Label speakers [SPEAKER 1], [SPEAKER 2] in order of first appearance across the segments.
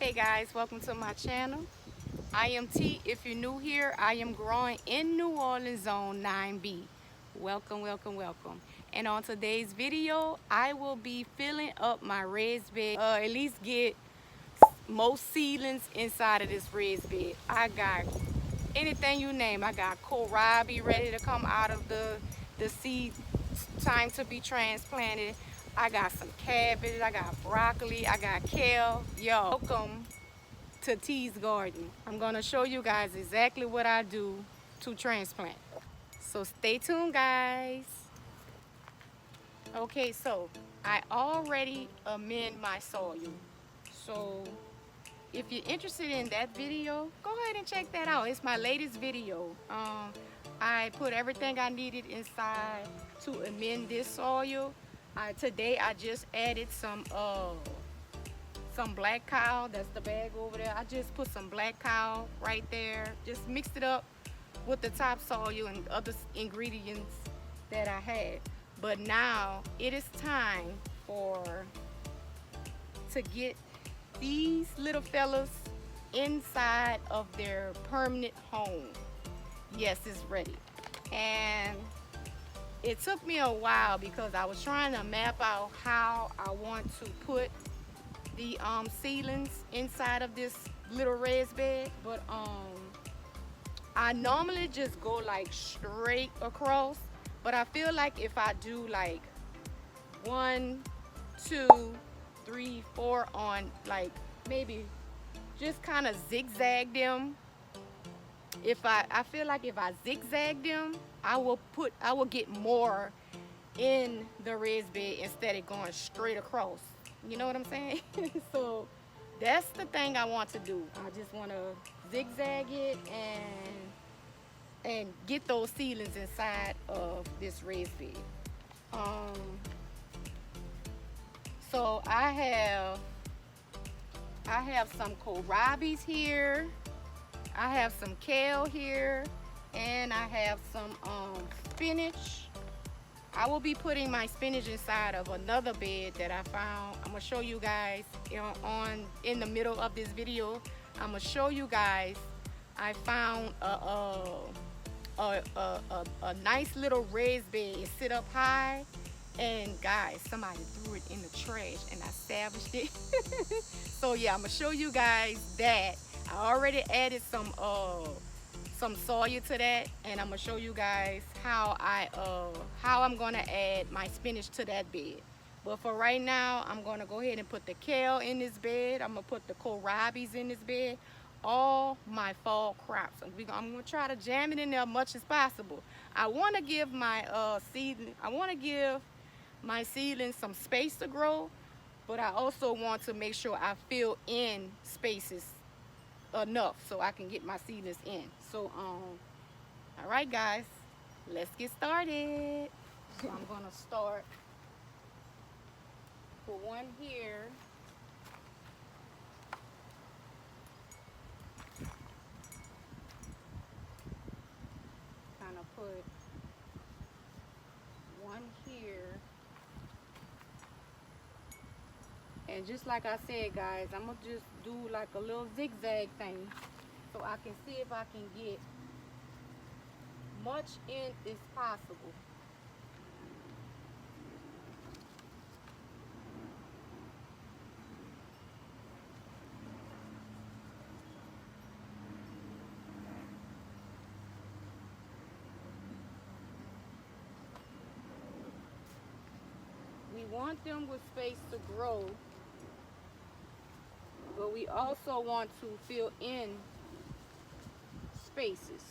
[SPEAKER 1] Hey guys, welcome to my channel. I am T. If you're new here, I am growing in New Orleans Zone 9B. Welcome, welcome, welcome. And on today's video, I will be filling up my raised bed. At least get most seedlings inside of this raised bed. I got anything you name. I got Kohlrabi ready to come out of the seed, time to be transplanted. I got some cabbage, I got broccoli, I got kale. Yo, welcome to T's Garden. I'm gonna show you guys exactly what I do to transplant. So stay tuned, guys. Okay, so I already amend my soil. So if you're interested in that video, go ahead and check that out. It's my latest video. I put everything I needed inside to amend this soil. Today I just added some black cow. That's the bag over there. I just put some black cow right there. Just mixed it up with the topsoil and other ingredients that I had. But now it is time to get these little fellas inside of their permanent home. Yes, it's ready. And it took me a while because I was trying to map out how I want to put the seedlings inside of this little raised bed, but I normally just go like straight across, but I feel like if I do like 1, 2, 3, 4 on, like maybe just kind of zigzag them. I feel like if I zigzag them, I will get more in the raised bed instead of going straight across. You know what I'm saying? So that's the thing I want to do. I just want to zigzag it and get those seedlings inside of this raised bed. So I have some kohlrabis here. I have some kale here, and I have some spinach. I will be putting my spinach inside of another bed that I found. I'm gonna show you guys in the middle of this video. I'm gonna show you guys. I found a nice little raised bed. It sit up high, and guys, somebody threw it in the trash, and I salvaged it. So yeah, I'm gonna show you guys that. I already added some soil to that, and I'm gonna show you guys how I'm gonna add my spinach to that bed. But for right now, I'm gonna go ahead and put the kale in this bed. I'm gonna put the kohlrabis in this bed, all my fall crops. I'm gonna try to jam it in there as much as possible. I want to give my seedlings some space to grow, but I also want to make sure I fill in spaces enough so I can get my seedlings in. So all right guys, let's get started. So I'm gonna start for one here. Kind of put one here. And just like I said, guys, I'm gonna just do like a little zigzag thing so I can see if I can get much in as possible. We want them with space to grow, but we also want to fill in spaces.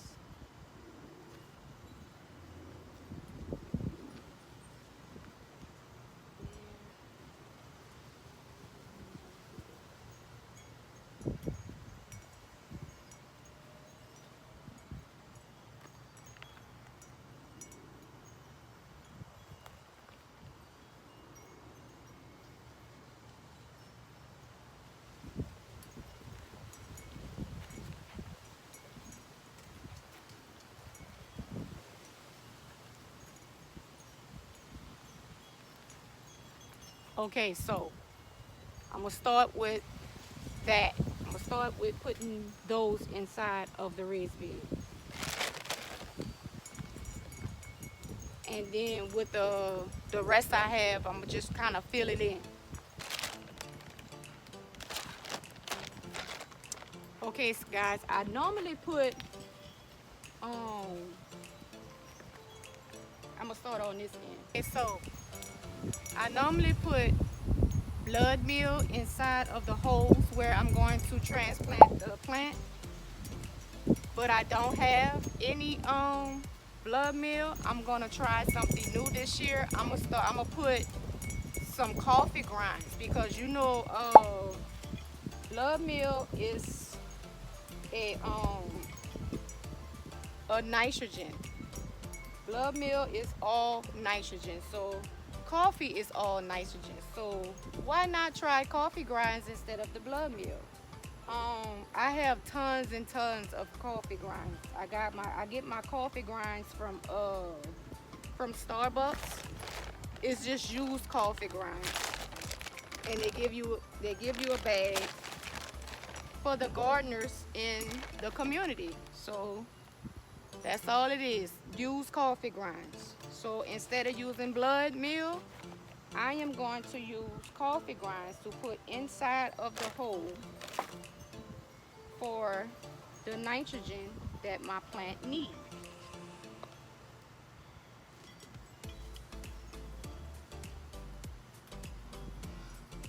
[SPEAKER 1] Okay, so I'm gonna start with that. I'm gonna start with putting those inside of the raised bed. And then with the rest I have, I'm gonna just kind of fill it in. Okay, so guys, I normally put um I'm gonna start on this end. Okay, so I normally put blood meal inside of the holes where I'm going to transplant the plant, but I don't have any blood meal. I'm gonna try something new this year. I'm gonna put some coffee grinds because blood meal is a um a nitrogen. Blood meal is all nitrogen, so coffee is all nitrogen. So why not try coffee grinds instead of the blood meal? I have tons and tons of coffee grinds. I get my coffee grinds from Starbucks. It's just used coffee grinds, and they give you a bag for the gardeners in the community. So that's all it is. Use coffee grinds. So instead of using blood meal, I am going to use coffee grinds to put inside of the hole for the nitrogen that my plant needs.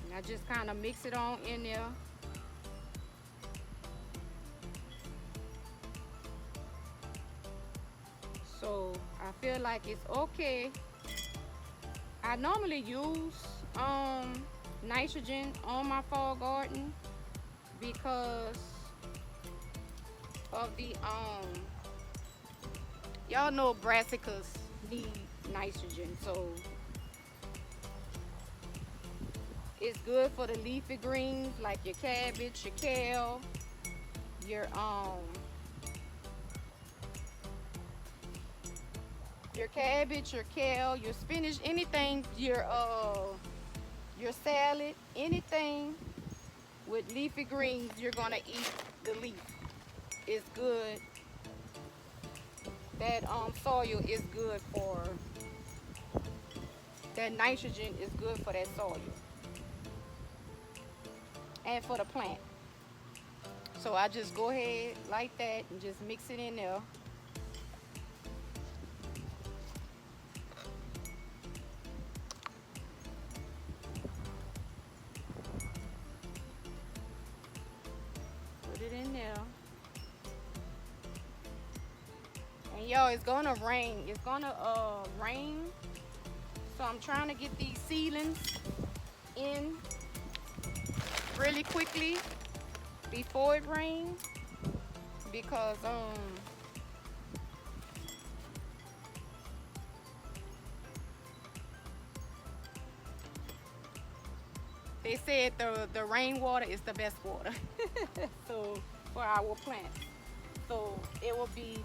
[SPEAKER 1] And I just kind of mix it on in there. So I feel like it's okay. I normally use nitrogen on my fall garden because of the y'all know brassicas need nitrogen, so it's good for the leafy greens like your cabbage, your kale, your cabbage, your kale, your spinach, anything, your salad, anything with leafy greens, you're gonna eat the leaf. It's good. That soil is good for that nitrogen is good for that soil and for the plant. So I just go ahead like that and just mix it in there. Put it in there. And yo, it's gonna rain. It's gonna rain. So I'm trying to get these seedlings in really quickly before it rains because they said the rainwater is the best water. So for our plants. So it will be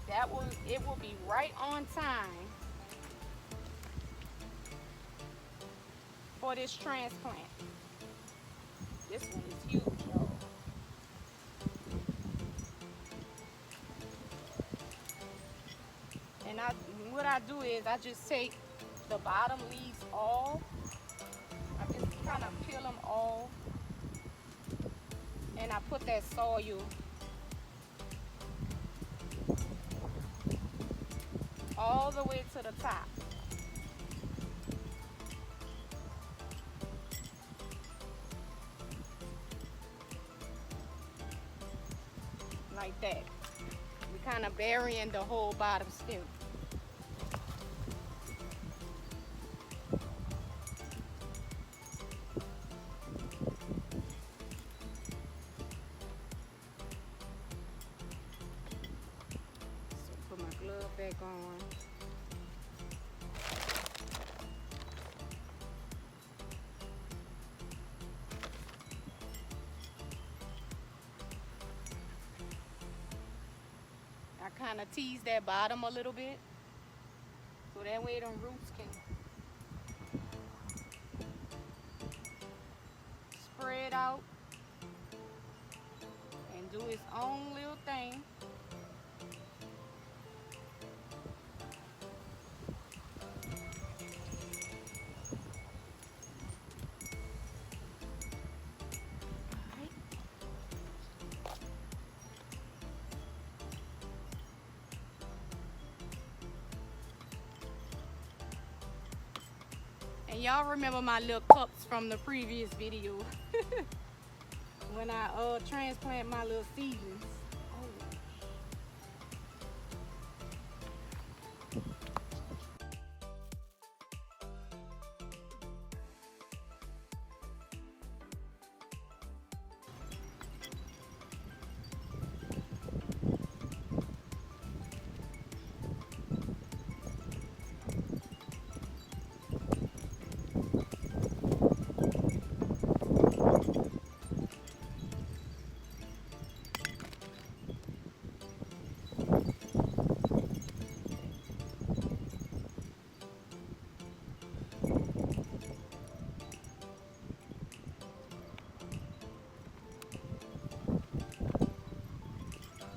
[SPEAKER 1] right on time for this transplant. This one is huge, y'all. And what I do is I just take the bottom leaves off. I just kind of peel them off, and I put that soil all the way to the top. Like that. We're kind of burying the whole bottom stem. So put my glove back on. I kind of tease that bottom a little bit so that way them roots can spread out. its own little thing. Alright. And y'all remember my little cups from the previous video when I transplant my little seedlings.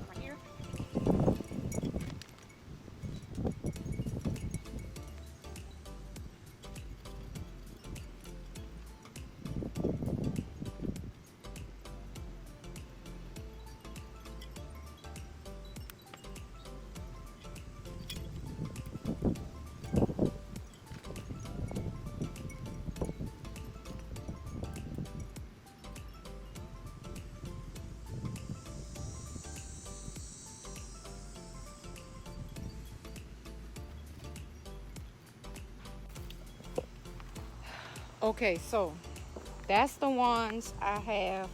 [SPEAKER 1] Right here. Okay, so that's the ones I have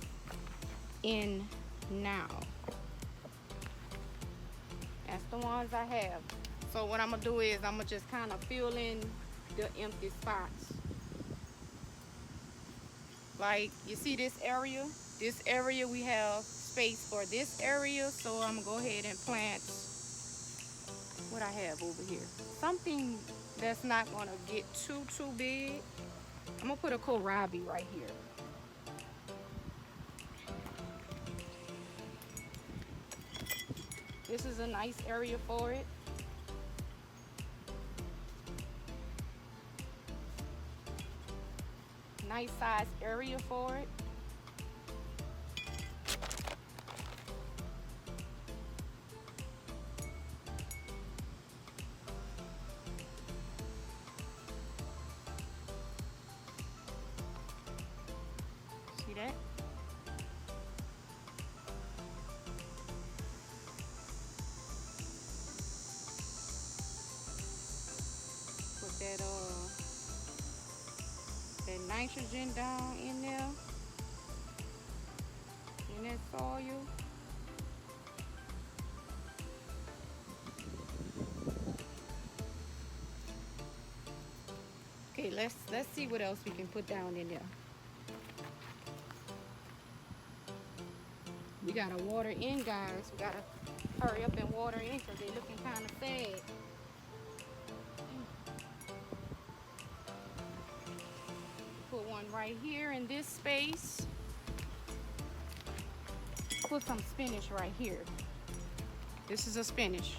[SPEAKER 1] in now. That's the ones I have. So what I'm gonna do is I'm gonna just kind of fill in the empty spots. Like you see this area? This area we have space for this area, so I'm gonna go ahead and plant what I have over here. Something that's not gonna get too big. I'm gonna put a Kohlrabi right here. This is a nice area for it. Nice size area for it. See that? Put that nitrogen down in there, in that soil. Okay, let's see what else we can put down in there. We gotta water in, guys. We gotta hurry up and water in because they're looking kind of sad. Put one right here in this space. Put some spinach right here. This is a spinach.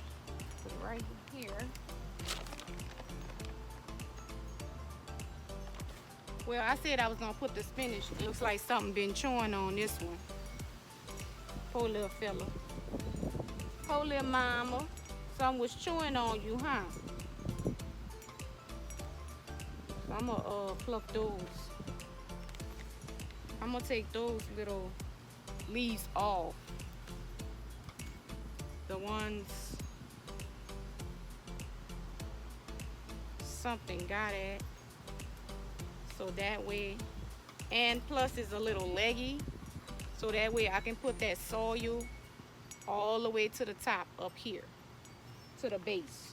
[SPEAKER 1] Put it right here. Well, I said I was gonna put the spinach. It looks like something been chewing on this one. Poor little fella. Poor little mama. Something was chewing on you, huh? So I'm gonna pluck those. I'm gonna take those little leaves off. The ones something got at. So that way, and plus it's a little leggy. So that way I can put that soil all the way to the top up here, to the base.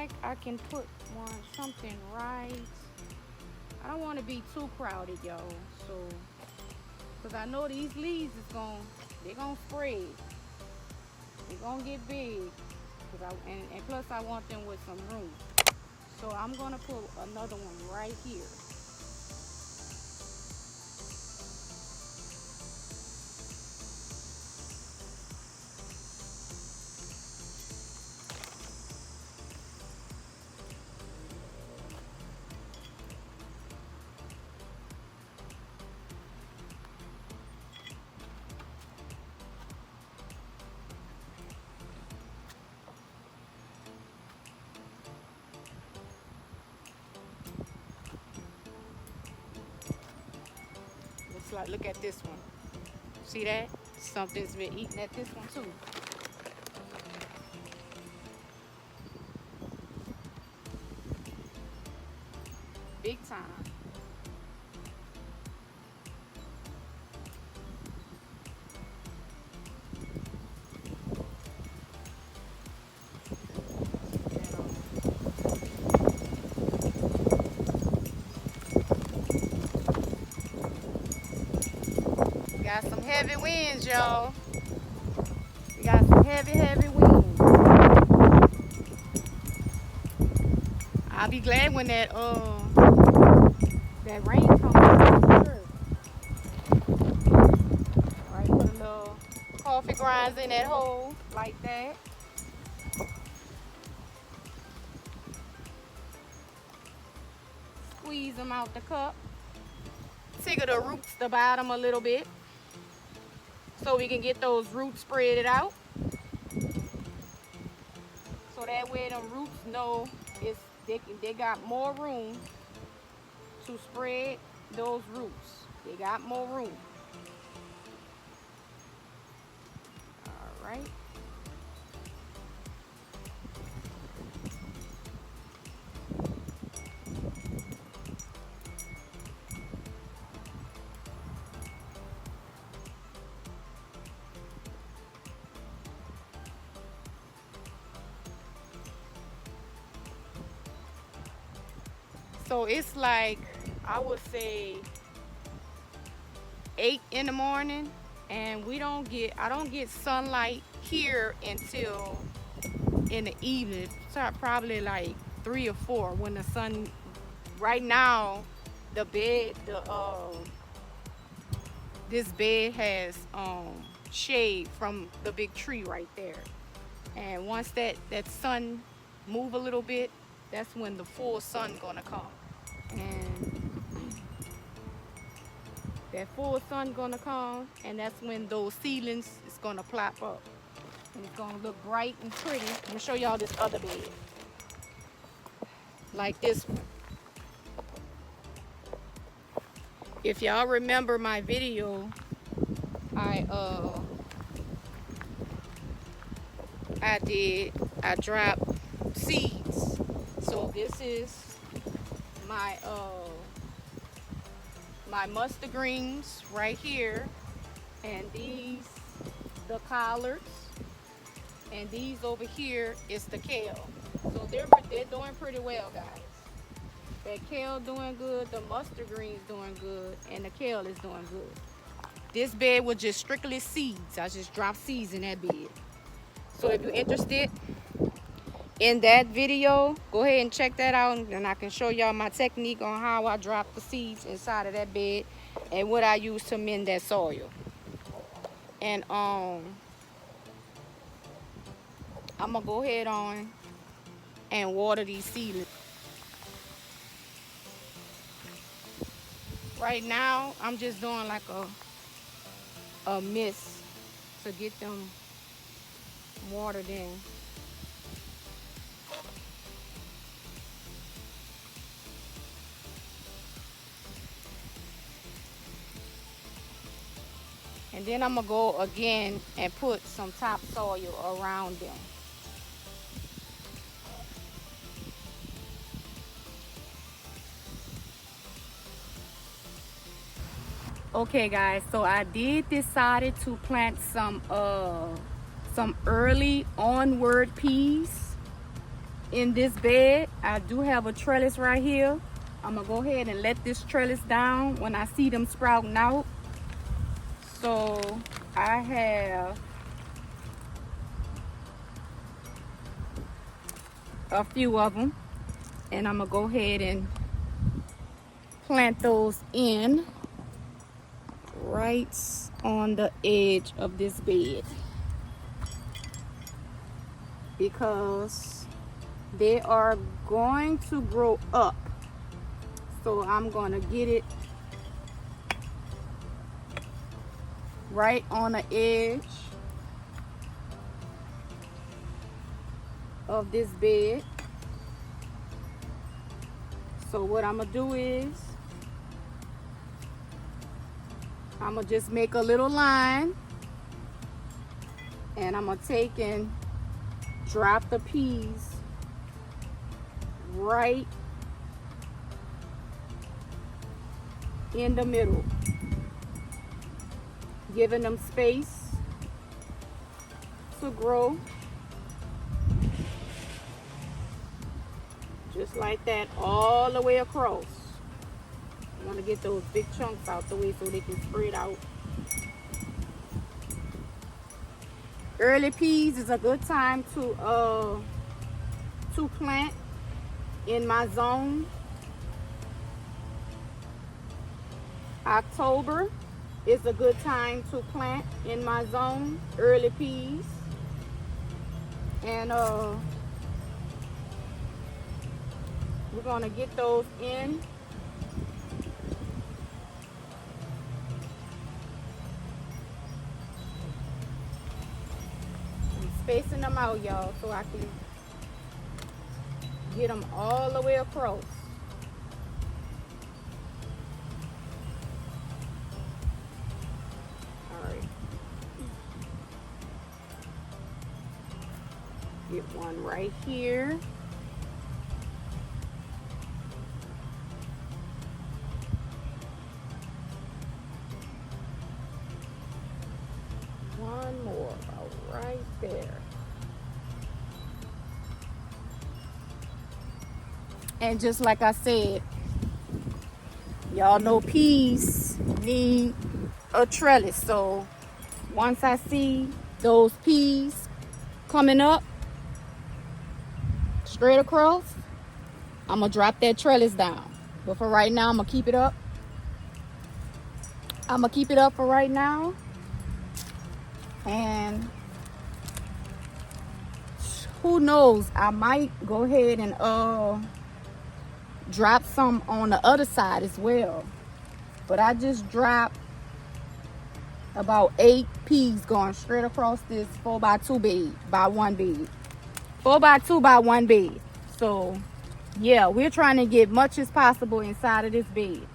[SPEAKER 1] like I can put something right. I don't want to be too crowded, y'all. So, because I know these leaves they're gonna spread. They're gonna get big. And plus I want them with some room. So I'm gonna put another one right here. Looks like, look at this one. See that? Something's been eating at this one too. Big time. Got some heavy winds, y'all. We got some heavy winds. I'll be glad when that rain comes out. Sure. All right, put a little coffee grinds in that hole like that. Squeeze them out the cup. Take the roots the bottom a little bit so we can get those roots spreaded out. So that way them roots know they got more room to spread those roots. They got more room. All right. So it's like, I would say 8 in the morning, and I don't get sunlight here until in the evening. So probably like 3 or 4 when the sun, right now, this bed has shade from the big tree right there. And once that sun move a little bit, that's when the full sun gonna come. And that full sun gonna come, and that's when those seedlings is gonna plop up. And it's gonna look bright and pretty. Let me show y'all this other bed. Like this one. If y'all remember my video, I dropped seeds. So this is my my mustard greens right here, and these the collards, and these over here is the kale. So they're doing pretty well, guys. That kale doing good, the mustard greens doing good, and the kale is doing good. This bed was just strictly seeds. I just dropped seeds in that bed. So if you're interested in that video, go ahead and check that out, and I can show y'all my technique on how I drop the seeds inside of that bed and what I use to mend that soil. And I'm gonna go ahead on and water these seedlings. Right now, I'm just doing like a mist to get them watered in. And then I'm gonna go again and put some topsoil around them. Okay guys, so I did decided to plant some early onward peas in this bed. I do have a trellis right here. I'm gonna go ahead and let this trellis down when I see them sprouting out. So I have a few of them, and I'm gonna go ahead and plant those in right on the edge of this bed, because they are going to grow up. So I'm gonna get it right on the edge of this bed. So what I'm gonna do is I'm gonna just make a little line, and I'm gonna take and drop the peas right in the middle, giving them space to grow, just like that, all the way across. I want to get those big chunks out the way so they can spread out. Early peas is a good time to plant in my zone. October is a good time to plant in my zone, early peas. And we're gonna get those in. I'm spacing them out, y'all, so I can get them all the way across. Get one right here. One more about right there. And just like I said, y'all know peas need a trellis. So once I see those peas coming up straight across, I'm gonna drop that trellis down. But for right now, I'm gonna keep it up. I'm gonna keep it up for right now. And who knows, I might go ahead and drop some on the other side as well. But I just dropped about 8 peas going straight across this 4x2 bed by one bed. 4x2 by one bed. So yeah, we're trying to get much as possible inside of this bed.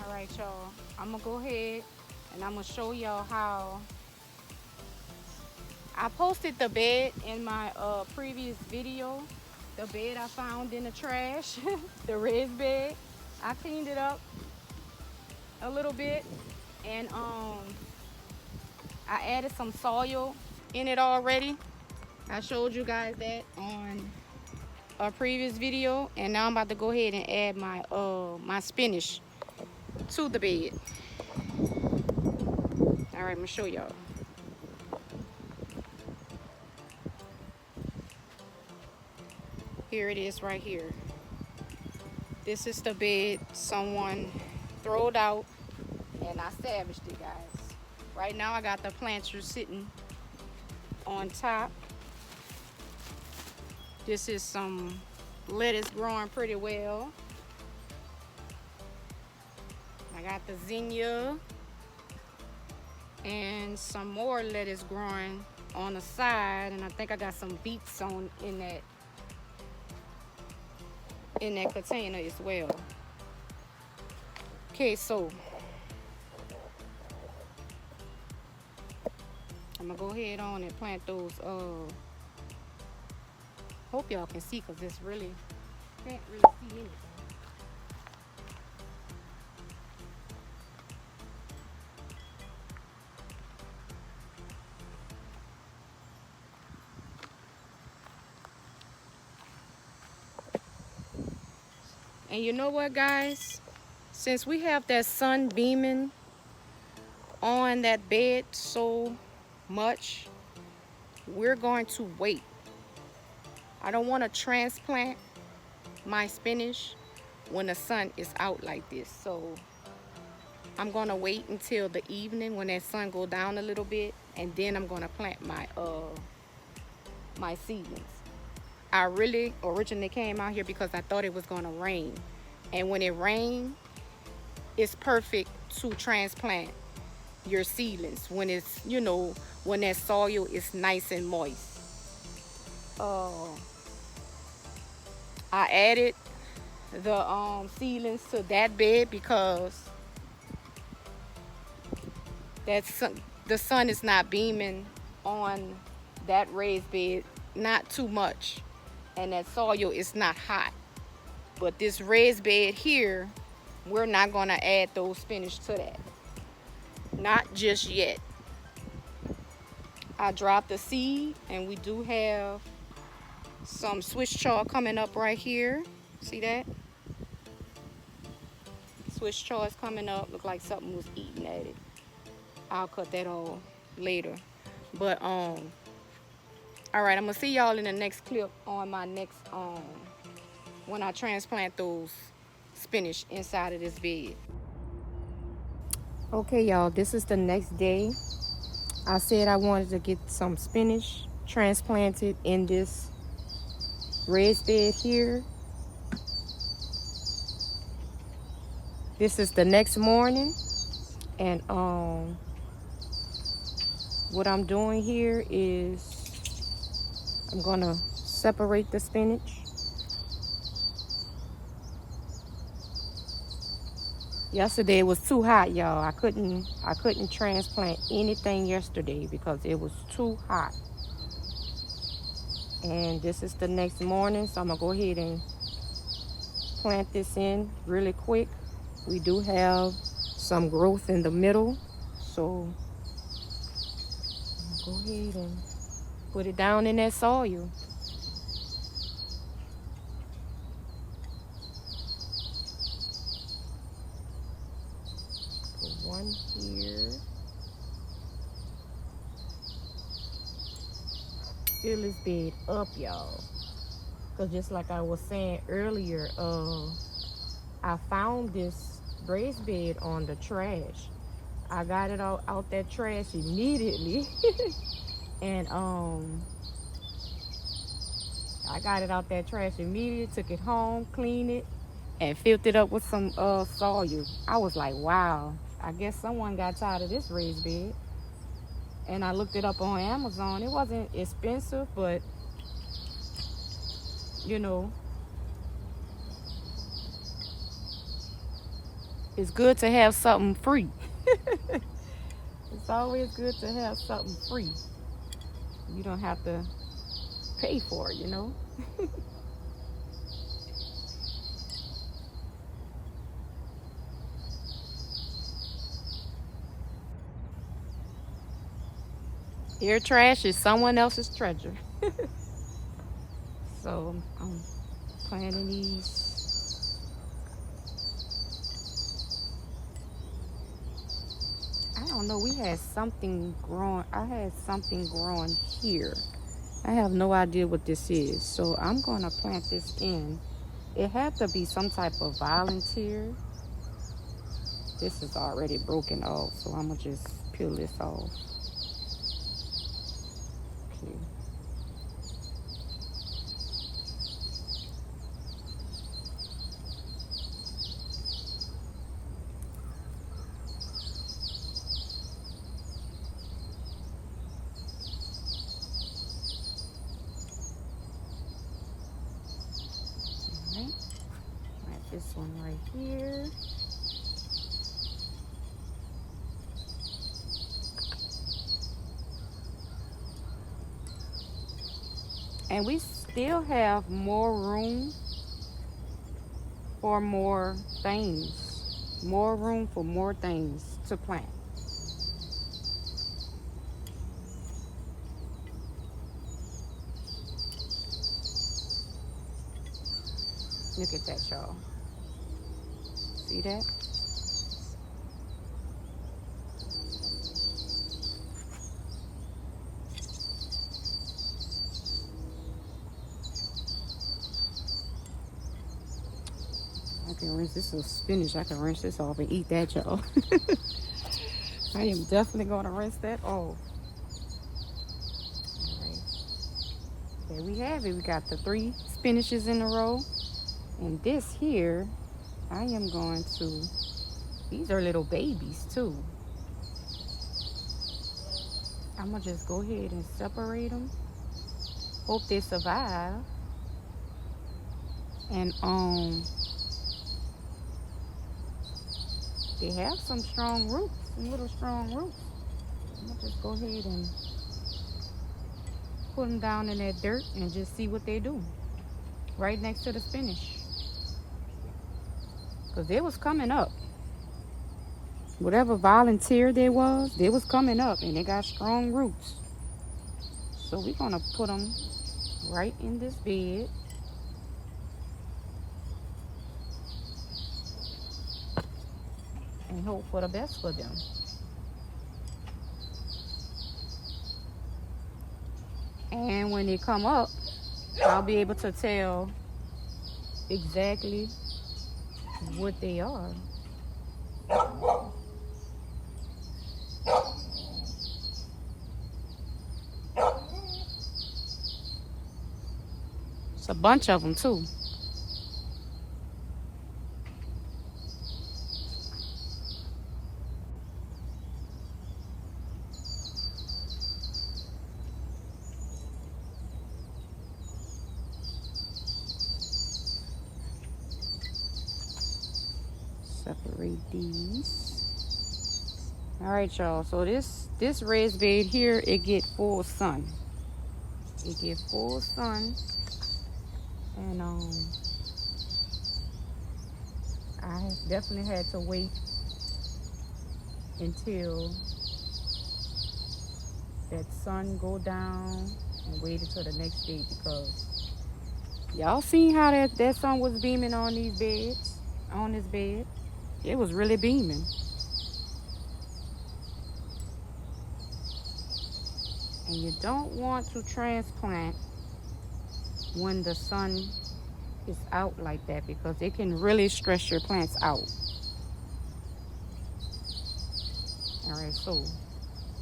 [SPEAKER 1] All right, y'all, I'm gonna go ahead and I'm gonna show y'all how I posted the bed in my previous video. The bed I found in the trash, the red bed. I cleaned it up a little bit, and I added some soil in it already. I showed you guys that on a previous video, and now I'm about to go ahead and add my my spinach to the bed. All right, I'm gonna show y'all. Here it is right here. This is the bed someone throwed out, and I salvaged it, guys. Right now I got the planters sitting on top. This is some lettuce growing pretty well. I got the zinnia and some more lettuce growing on the side, and I think I got some beets on in that container as well. Okay, so I'm gonna go ahead on and plant those. Hope y'all can see, because this really can't really see anything. And you know what, guys? Since we have that sun beaming on that bed so much, we're going to wait. I don't want to transplant my spinach when the sun is out like this. So I'm going to wait until the evening when that sun go down a little bit, and then I'm going to plant my seedlings. I really originally came out here because I thought it was going to rain. And when it rains, it's perfect to transplant your seedlings when it's, when that soil is nice and moist. Uh, I added the seedlings to that bed because that's the sun is not beaming on that raised bed, not too much, and that soil is not hot. But this raised bed here, we're not going to add those spinach to that, not just yet. I dropped the seed, and we do have some Swiss chard coming up right here. See that? Swiss chard is coming up. Look like something was eating at it. I'll cut that off later. But all right, I'm gonna see y'all in the next clip on my next when I transplant those spinach inside of this bed. Okay, y'all, this is the next day. I said I wanted to get some spinach transplanted in this raised bed here. This is the next morning, and what I'm doing here is I'm gonna separate the spinach. Yesterday it was too hot, y'all. I couldn't transplant anything yesterday because it was too hot. And this is the next morning, so I'm gonna go ahead and plant this in really quick. We do have some growth in the middle, so go ahead and put it down in that soil. Put one here. Fill this bed up, y'all. Because just like I was saying earlier, I found this raised bed on the trash. I got it out that trash immediately. And I got it out that trash immediately, took it home, cleaned it, and filled it up with some soil. I was like, wow, I guess someone got tired of this raised bed. And I looked it up on Amazon. It wasn't expensive, but it's good to have something free. It's always good to have something free. You don't have to pay for it. Your trash is someone else's treasure. So I'm planting these. I don't know, we had something growing. I had something growing here. I have no idea what this is. So I'm going to plant this in. It had to be some type of volunteer. This is already broken off, so I'm going to just peel this off. Okay. This one right here. And we still have more room for more things. More room for more things to plant. Look at that, y'all. See that? I can rinse this little spinach. I can rinse this off and eat that, y'all. I am definitely going to rinse that off. All right. There we have it. We got the 3 spinaches in a row. And this here, I am going to, these are little babies too. I'm going to just go ahead and separate them. Hope they survive. And they have some strong roots, some little strong roots. I'm going to just go ahead and put them down in that dirt and just see what they do. Right next to the spinach. Because they was coming up. Whatever volunteer they was coming up and they got strong roots. So we're going to put them right in this bed. And hope for the best for them. And when they come up, I'll be able to tell exactly what they are. It's a bunch of them too. Separate these. All right, y'all. So this raised bed here, it get full sun. It get full sun, and I definitely had to wait until that sun go down and wait until the next day, because y'all seen how that sun was beaming on these beds, on this bed. It was really beaming. And you don't want to transplant when the sun is out like that, because it can really stress your plants out. All right, so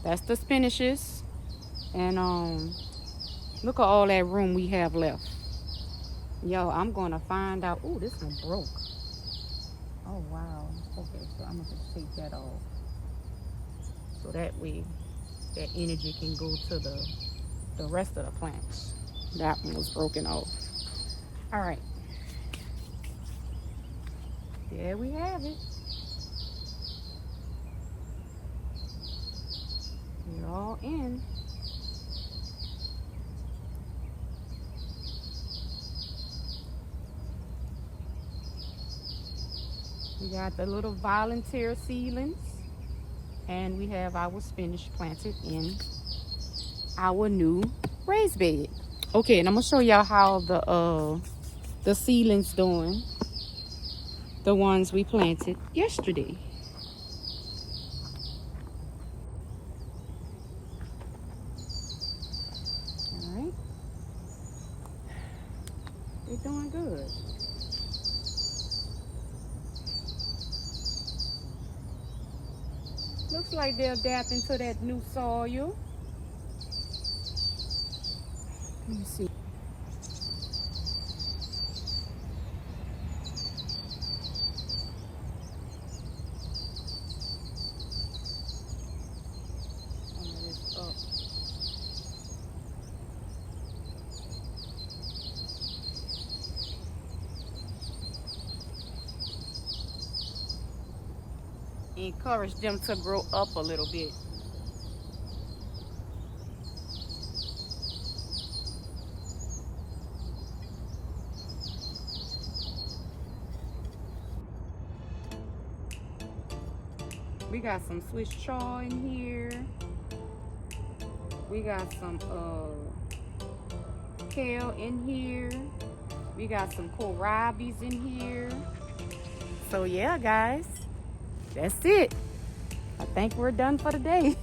[SPEAKER 1] that's the spinaches. And look at all that room we have left. Yo, I'm gonna find out. Oh, this one broke. Oh wow. Okay, so I'm gonna just take that off. So that way that energy can go to the rest of the plants. That one was broken off. All right. There we have it. We're all in. We got the little volunteer seedlings, and we have our spinach planted in our new raised bed. Okay, and I'm gonna show y'all how the seedlings doing. The ones we planted yesterday. All right, they're doing good. Looks like they're adapting to that new soil. Let me see. Encourage them to grow up a little bit. We got some Swiss chard in here. We got some Kale in here. We got some Kohlrabis in here. So yeah, guys, that's it. I think we're done for the day.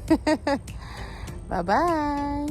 [SPEAKER 1] Bye-bye.